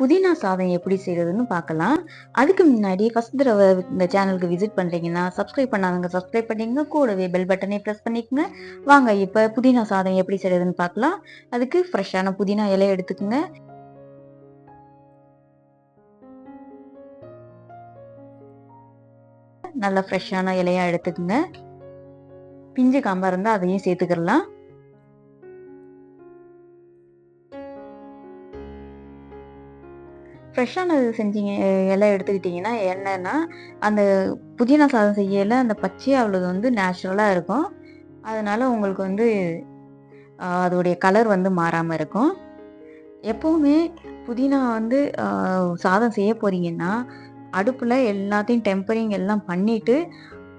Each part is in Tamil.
புதினா சாதம் எப்படி செய்யறதுன்னு பார்க்கலாம். அதுக்கு முன்னாடி ஃபர்ஸ்ட் தடவை இந்த சேனலுக்கு விசிட் பண்றீங்கன்னா, சப்ஸ்கிரைப் பண்ணாதவங்க சப்ஸ்கிரைப் பண்ணிக்கங்க. கூடவே பெல் பட்டனை பிரஸ் பண்ணிக்கங்க. வாங்க இப்ப புதினா சாதம் எப்படி செய்யறதுன்னு பார்க்கலாம். அதுக்கு ஃப்ரெஷ்ஷான புதினா இலை எடுத்துக்கங்க. நல்ல ஃப்ரெஷ்ஷான இலையா எடுத்துக்கங்க. பிஞ்சு காம்பா இருந்தா அதையும் சேர்த்துக்கலாம். ஃப்ரெஷ்ஷானது செஞ்சீங்க எல்லாம் எடுத்துக்கிட்டிங்கன்னா என்னன்னா, அந்த புதினா சாதம் செய்யல அந்த பச்சையா உள்ளது வந்து நேச்சுரலாக இருக்கும். அதனால உங்களுக்கு வந்து அதோடைய கலர் வந்து மாறாமல் இருக்கும். எப்போவுமே புதினா வந்து சாதம் செய்ய போறீங்கன்னா, அடுப்பில் எல்லாத்தையும் டெம்பரிங் எல்லாம் பண்ணிட்டு,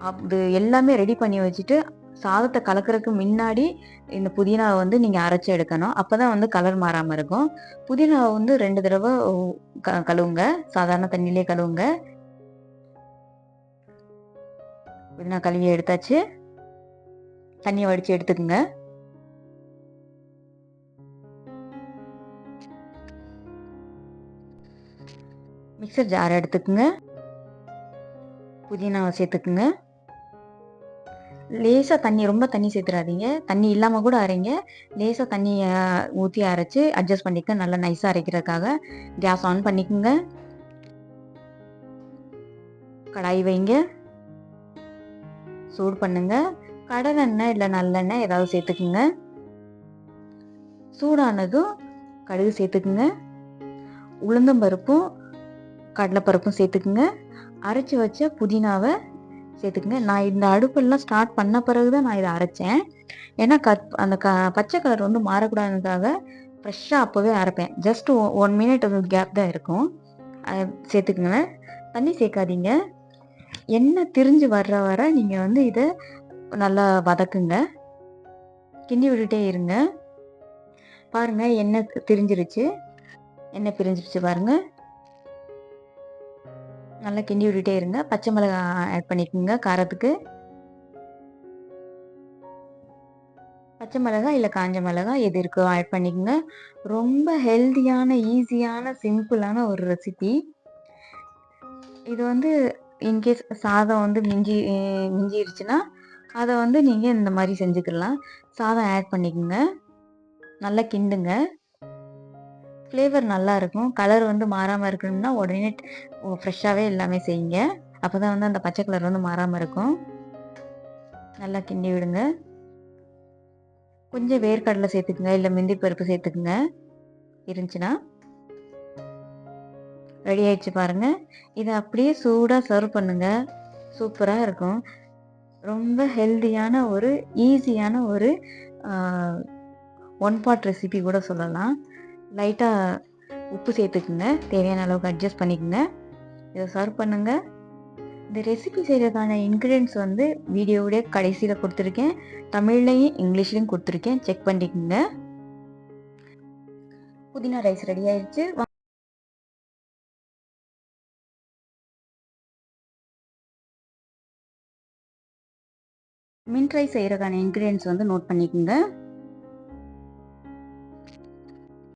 அது எல்லாமே ரெடி பண்ணி வச்சுட்டு, சாதத்தை கலக்கிறதுக்கு முன்னாடி இந்த புதினாவை வந்து நீங்கள் அரைச்சி எடுக்கணும். அப்போ தான் வந்து கலர் மாறாமல் இருக்கும். புதினாவை வந்து 2 தடவை கழுவுங்க. சாதாரண தண்ணியிலே கழுவுங்க. புதினா கழுவி எடுத்தாச்சு. தண்ணியை வடித்து எடுத்துக்குங்க. மிக்சர் ஜார் எடுத்துக்குங்க. புதினாவை சேர்த்துக்குங்க. லேசாக தண்ணி, ரொம்ப தண்ணி சேர்த்துறாதீங்க. தண்ணி இல்லாமல் கூட அரைங்க. லேசாக தண்ணியை ஊற்றி அரைச்சி அட்ஜஸ்ட் பண்ணிக்க. நல்லா நைஸாக அரைக்கிறதுக்காக கேஸ் ஆன் பண்ணிக்கோங்க. கடாய் வைங்க. சூடு பண்ணுங்க. கடலெண்ணெய் இல்லை நல்லெண்ணெய் ஏதாவது சேர்த்துக்குங்க. சூடானதும் கடுகு சேர்த்துக்குங்க. உளுந்தம்பருப்பும் கடலைப்பருப்பும் சேர்த்துக்குங்க. அரைச்சி வச்ச புதினாவை சேர்த்துக்குங்க. நான் இந்த அடுப்பெல்லாம் ஸ்டார்ட் பண்ண பிறகு தான் நான் இதை அரைச்சேன். ஏன்னா அந்த பச்சை கலர் வந்து மாறக்கூடாதுக்காக ஃப்ரெஷ்ஷாக அப்போவே அரைப்பேன். ஜஸ்ட் 1 மினிட் கேப் தான் இருக்கும். சேர்த்துக்குங்க. தண்ணி சேர்க்காதீங்க. எண்ணெய் திரிஞ்சு வர நீங்கள் வந்து இதை நல்லா வதக்குங்க. கிண்டி விட்டுட்டே இருங்க. பாருங்கள், எண்ணெய் திரிஞ்சிருச்சு. எண்ணெய் பிரிஞ்சிருச்சு பாருங்கள். நல்லா கிண்டி விட்டுட்டே இருங்க. பச்சை மிளகாய் ஆட் பண்ணிக்கோங்க காரத்துக்கு. பச்சை மிளகாய் இல்லை காஞ்ச மிளகாய் எது இருக்கோ ஆட் பண்ணிக்கோங்க. ரொம்ப ஹெல்தியான, ஈஸியான, சிம்பிளான ஒரு ரெசிபி இது. வந்து இன்கேஸ் சாதம் வந்து மிஞ்சிருச்சுன்னா அதை வந்து நீங்கள் இந்த மாதிரி செஞ்சுக்கலாம். சாதம் ஆட் பண்ணிக்கோங்க. நல்லா கிண்டுங்க. ஃப்ளேவர் நல்லா இருக்கும். கலர் வந்து மாறாமல் இருக்கணும்னா உடனே ஃப்ரெஷ்ஷாகவே எல்லாமே செய்யுங்க. அப்போ தான் வந்து அந்த பச்சை கலர் வந்து மாறாமல் இருக்கும். நல்லா கிண்டி விடுங்க. கொஞ்சம் வேர்க்கடலை சேர்த்துக்குங்க, இல்லை முந்திரி பருப்பு சேர்த்துக்குங்க இருந்துச்சுன்னா. ரெடி ஆயிடுச்சு பாருங்கள். இதை அப்படியே சூடாக சர்வ் பண்ணுங்கள். சூப்பராக இருக்கும். ரொம்ப ஹெல்தியான ஒரு ஈஸியான ஒரு 1 பாட் ரெசிபி கூட சொல்லலாம். லைட்டாக உப்பு சேர்த்துக்குங்க. தேவையான அளவுக்கு அட்ஜஸ்ட் பண்ணிக்கோங்க. இதை சர்வ் பண்ணுங்கள். இந்த ரெசிபி செய்கிறதுக்கான இன்க்ரீடியன்ட்ஸ் வந்து வீடியோவுடைய கடைசியில் கொடுத்துருக்கேன். தமிழ்லையும் இங்கிலீஷ்லையும் கொடுத்துருக்கேன். செக் பண்ணிக்கோங்க. புதினா ரைஸ் ரெடி ஆயிடுச்சு. மின்ட் ரைஸ் செய்கிறதுக்கான இன்க்ரீடியன்ட்ஸ் வந்து நோட் பண்ணிக்கோங்க.